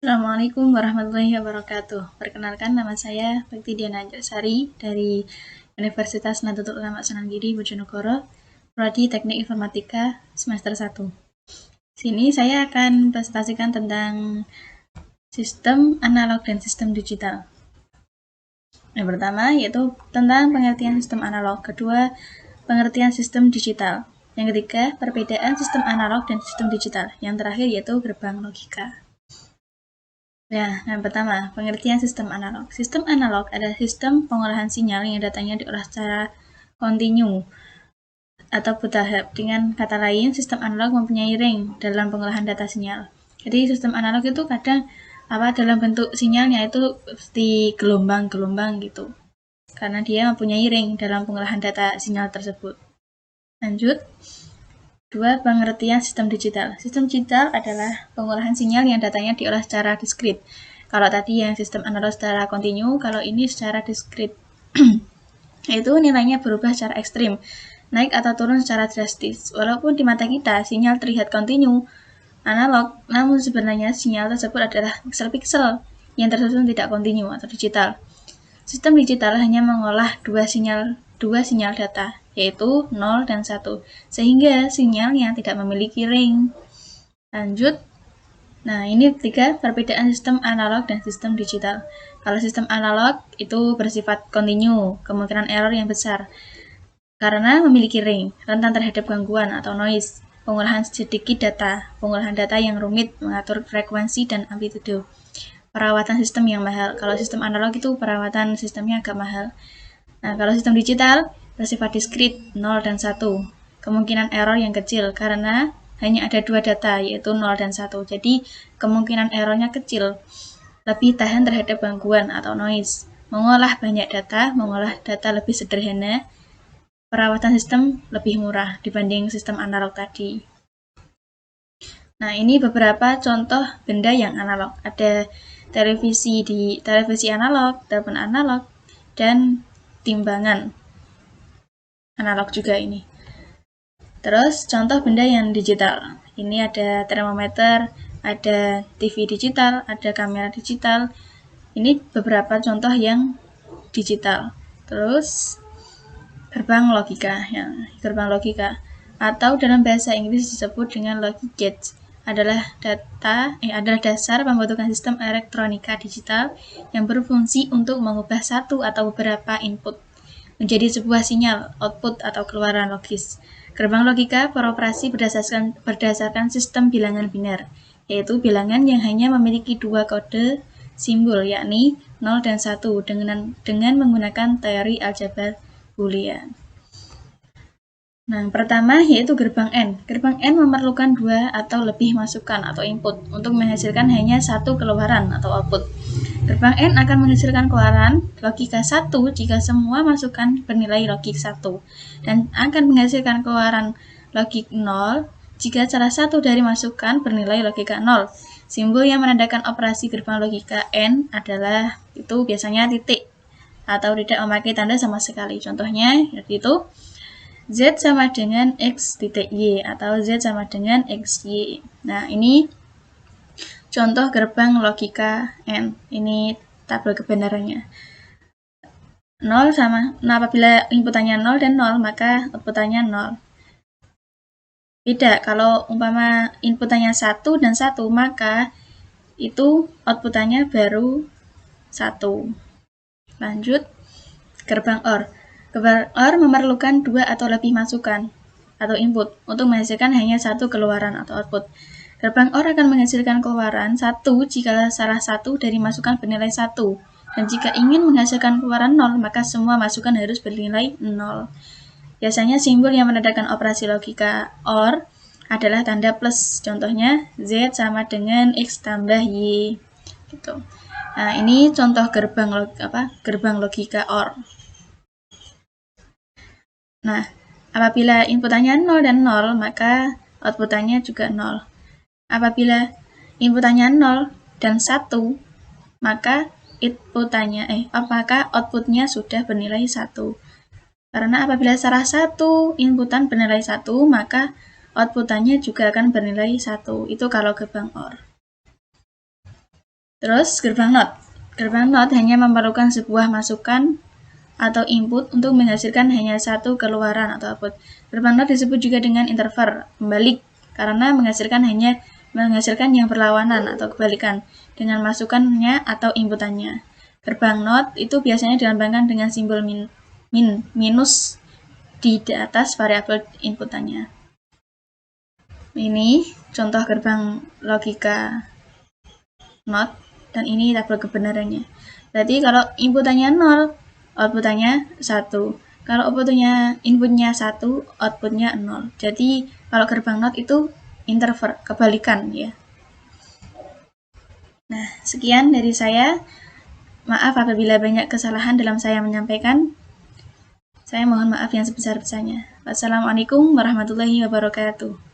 Assalamualaikum warahmatullahi wabarakatuh. Perkenalkan, nama saya Bekti Diana Anjasari dari Universitas Nahdlatul Ulama Sunan Giri, Bojonegoro, Prodi Teknik Informatika semester 1. Sini saya akan presentasikan tentang sistem analog dan sistem digital. Yang pertama yaitu tentang pengertian sistem analog, kedua pengertian sistem digital, yang ketiga perbedaan sistem analog dan sistem digital, yang terakhir yaitu gerbang logika. Yang pertama, pengertian sistem analog. Sistem analog adalah sistem pengolahan sinyal yang datanya diolah secara kontinu atau bertahap. Dengan kata lain, sistem analog mempunyai ring dalam pengolahan data sinyal. Jadi sistem analog itu kadang dalam bentuk sinyalnya itu seperti gelombang-gelombang gitu. Karena dia mempunyai ring dalam pengolahan data sinyal tersebut. Lanjut. 2. Pengertian sistem digital. Sistem digital adalah pengolahan sinyal yang datanya diolah secara diskrit. Kalau tadi yang sistem analog secara kontinu, kalau ini secara diskrit. Yaitu nilainya berubah secara ekstrim, naik atau turun secara drastis. Walaupun di mata kita sinyal terlihat kontinu, analog, namun sebenarnya sinyal tersebut adalah piksel-piksel yang tersusun tidak kontinu atau digital. Sistem digital hanya mengolah dua sinyal data, yaitu 0 dan 1, sehingga sinyalnya tidak memiliki ring. Lanjut. Nah, ini 3 perbedaan sistem analog dan sistem digital. Kalau sistem analog itu bersifat kontinu, kemungkinan error yang besar, karena memiliki ring, rentan terhadap gangguan atau noise, pengolahan sedikit data, pengolahan data yang rumit, mengatur frekuensi dan amplitude, perawatan sistem yang mahal. Kalau sistem analog itu perawatan sistemnya agak mahal. Nah, kalau sistem digital bersifat diskrit 0 dan 1. Kemungkinan error yang kecil karena hanya ada 2 data yaitu 0 dan 1. Jadi kemungkinan errornya kecil. Lebih tahan terhadap gangguan atau noise. Mengolah banyak data, mengolah data lebih sederhana. Perawatan sistem lebih murah dibanding sistem analog tadi. Nah, ini beberapa contoh benda yang analog. Ada televisi analog, telepon analog, dan timbangan analog juga ini. Terus contoh benda yang digital. Ini ada termometer, ada TV digital, ada kamera digital. Ini beberapa contoh yang digital. Terus gerbang logika atau dalam bahasa Inggris disebut dengan logic gates adalah dasar pembentukan sistem elektronika digital yang berfungsi untuk mengubah satu atau beberapa input menjadi sebuah sinyal, output atau keluaran logis. Gerbang logika beroperasi berdasarkan sistem bilangan biner, yaitu bilangan yang hanya memiliki 2 kode simbol, yakni 0 dan 1 dengan menggunakan teori aljabar Boolean. Nah, pertama yaitu gerbang N. Gerbang N memerlukan 2 atau lebih masukan atau input untuk menghasilkan hanya satu keluaran atau output. Gerbang N akan menghasilkan keluaran logika 1 jika semua masukan bernilai logik 1 dan akan menghasilkan keluaran logik 0 jika salah satu dari masukan bernilai logika 0. Simbol yang menandakan operasi gerbang logika N adalah itu biasanya titik atau tidak memakai tanda sama sekali. Contohnya yaitu Z sama dengan X titik Y atau Z sama dengan XY. Nah, ini contoh gerbang logika N. Ini tabel kebenarannya. 0 sama, nah apabila inputannya 0 dan 0, maka outputannya 0. Beda, kalau umpama inputannya 1 dan 1, maka itu outputannya baru 1. Lanjut, gerbang OR. Gerbang OR memerlukan 2 atau lebih masukan atau input untuk menghasilkan hanya satu keluaran atau output. Gerbang OR akan menghasilkan keluaran 1 jika salah satu dari masukan bernilai 1. Dan jika ingin menghasilkan keluaran 0, maka semua masukan harus bernilai 0. Biasanya simbol yang menandakan operasi logika OR adalah tanda plus. Contohnya Z sama dengan X tambah Y. Gitu. Nah, ini contoh gerbang logika OR. Nah, apabila inputannya 0 dan 0, maka outputannya juga 0. Apabila inputannya 0 dan 1, maka apakah outputnya sudah bernilai 1. Karena apabila salah satu inputan bernilai 1, maka outputannya juga akan bernilai 1. Itu kalau gerbang OR. Terus gerbang NOT. Gerbang NOT hanya memerlukan sebuah masukan atau input untuk menghasilkan hanya satu keluaran atau output. Gerbang NOT disebut juga dengan interval, pembalik, karena menghasilkan yang berlawanan atau kebalikan dengan masukannya atau inputannya. Gerbang NOT itu biasanya dilambangkan dengan simbol minus di atas variabel inputannya. Ini contoh gerbang logika NOT, dan ini tabel kebenarannya. Berarti kalau inputannya 0, outputannya 1. Kalau inputnya 1, outputnya 0. Jadi kalau gerbang NOT itu interval, kebalikan ya. Nah, sekian dari saya. Maaf apabila banyak kesalahan dalam saya menyampaikan. Saya mohon maaf yang sebesar-besarnya. Wassalamualaikum warahmatullahi wabarakatuh.